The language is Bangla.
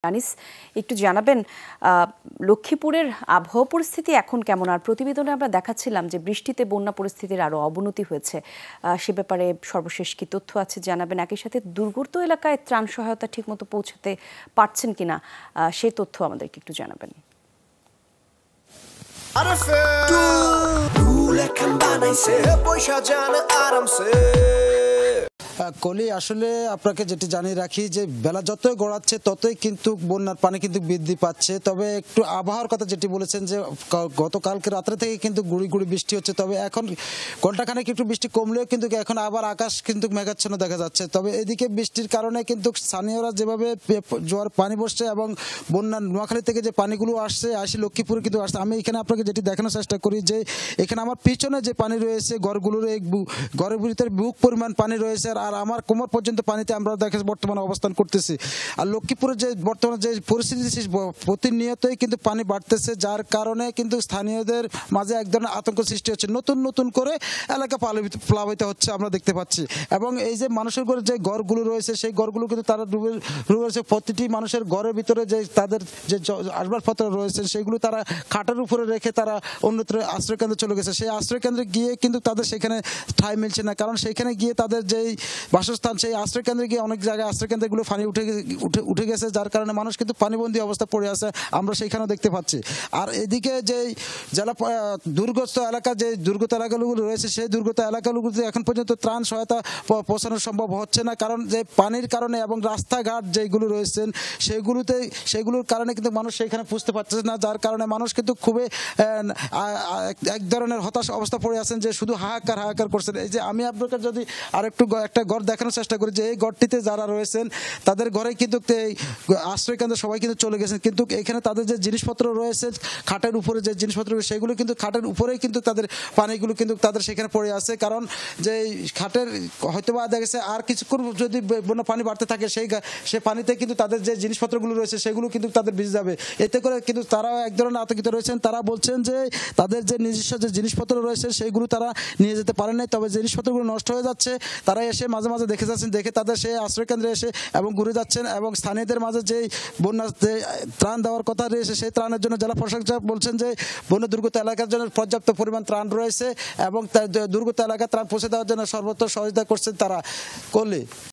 আনিস একটু জানাবেন লক্ষ্মীপুরের আবহাওয়া পরিস্থিতি এখন কেমন? আর প্রতিবেদনে আমরা দেখাচ্ছিলাম যে বৃষ্টিতে বন্যা পরিস্থিতির আরো অবনতি হয়েছে, সে ব্যাপারে সর্বশেষ কি তথ্য আছে জানাবেন। একই সাথে দুর্গত এলাকায় ত্রাণ সহায়তা ঠিকমতো পৌঁছাতে পারছেন কিনা সেই তথ্য আমাদেরকে একটু জানাবেন। কলি আসলে আপনাকে যেটি জানিয়ে রাখি যে বেলা যতই গড়াচ্ছে ততই কিন্তু বন্যার পানি কিন্তু বৃদ্ধি পাচ্ছে। তবে একটু আবহাওয়ার কথা যেটি বলেছেন যে গতকালকে রাত্রে থেকে কিন্তু গুড়ি গুড়ি বৃষ্টি হচ্ছে, তবে এখন ঘন্টাখানেক একটু বৃষ্টি কমলেও কিন্তু এখন আবার আকাশ কিন্তু মেঘাচ্ছন্ন দেখা যাচ্ছে। তবে এদিকে বৃষ্টির কারণে কিন্তু স্থানীয়রা যেভাবে জোয়ার পানি বসছে এবং বন্যার নোয়াখালী থেকে যে পানিগুলো আসি লক্ষ্মীপুরে কিন্তু আসছে। আমি এখানে আপনাকে যেটি দেখানোর চেষ্টা করি যে এখানে আমার পিছনে যে পানি রয়েছে ঘরগুলোর ঘরের ভিতরে বুক পরিমাণ পানি রয়েছে, আর আমার কোমর পর্যন্ত পানিতে আমরা দেখে বর্তমানে অবস্থান করতেছি। আর লক্ষ্মীপুরের যে বর্তমানে যে পরিস্থিতি প্রতিনিয়তই কিন্তু পানি বাড়তেছে, যার কারণে কিন্তু স্থানীয়দের মাঝে এক ধরনের আতঙ্ক সৃষ্টি হচ্ছে। নতুন নতুন করে এলাকা প্লাবিত হচ্ছে আমরা দেখতে পাচ্ছি। এবং এই যে মানুষের ঘরে যে ঘরগুলো রয়েছে সেই ঘরগুলো কিন্তু তারা ডুবে রয়েছে। প্রতিটি মানুষের ঘরের ভিতরে যে তাদের যে আসবাবপত্র রয়েছে সেগুলো তারা খাটের উপরে রেখে তারা অন্যত্র আশ্রয়কেন্দ্রে চলে গেছে। সেই আশ্রয়কেন্দ্রে গিয়ে কিন্তু তাদের সেখানে ঠাঁই মিলছে না, কারণ সেখানে গিয়ে তাদের যেই বাসস্থান সেই আশ্রয়কেন্দ্রে গিয়ে অনেক জায়গায় আশ্রয়কেন্দ্রগুলো পানি উঠে গেছে, যার কারণে মানুষ কিন্তু পানিবন্দী অবস্থা পড়ে আছে, আমরা সেইখানেও দেখতে পাচ্ছি। আর এদিকে যে জেলা দুর্গত এলাকা যে দুর্গত এলাকাগুলো রয়েছে সেই দুর্গত এলাকাগুলোতে এখন পর্যন্ত ত্রাণ সহায়তা পৌঁছানো সম্ভব হচ্ছে না, কারণ যে পানির কারণে এবং রাস্তাঘাট যেগুলো রয়েছেন সেগুলোর কারণে কিন্তু মানুষ সেইখানে পুষতে পারছে না, যার কারণে মানুষ কিন্তু খুবই এক ধরনের হতাশ অবস্থা পড়ে আছেন যে শুধু হাহাকার করছেন। এই যে আমি আপনাকে যদি আরেকটু একটা ঘর দেখানোর চেষ্টা করি যে এই ঘরটিতে যারা রয়েছেন তাদের ঘরে কিন্তু এই আশ্রয়কেন্দ্রে সবাই কিন্তু চলে গেছেন, কিন্তু এখানে তাদের যে জিনিসপত্র রয়েছে খাটের উপরে যে জিনিসপত্র সেগুলো কিন্তু খাটের উপরেই কিন্তু তাদের পানিগুলো কিন্তু তাদের সেখানে পড়ে আছে, কারণ যে খাটের হয়তো বা দেখা গেছে আর কিছুক্ষণ যদি বন্যা পানি বাড়তে থাকে সেই পানিতে কিন্তু তাদের যে জিনিসপত্রগুলো রয়েছে সেগুলো কিন্তু তাদের ভিজে যাবে। এতে করে কিন্তু তারাও এক ধরনের আতঙ্কিত রয়েছেন। তারা বলছেন যে তাদের যে নিজস্ব যে জিনিসপত্র রয়েছে সেইগুলো তারা নিয়ে যেতে পারেন নাই, তবে জিনিসপত্রগুলো নষ্ট হয়ে যাচ্ছে। তারা এসে মাঝে মাঝে দেখে যাচ্ছেন, দেখে তাদের সেই আশ্রয়কেন্দ্রে এসে এবং ঘুরে যাচ্ছেন এবং স্থানীয়দের মাঝে যেই বন্যা ত্রাণ দেওয়ার কথা রয়েছে সেই ত্রাণের জন্য জেলা প্রশাসক বলছেন যে বন্যা দুর্গত এলাকার জন্য পর্যাপ্ত পরিমাণ ত্রাণ রয়েছে এবং দুর্গত এলাকায় ত্রাণ পৌঁছে দেওয়ার জন্য সর্বত্র সহযোগিতা করছেন তারা। করলে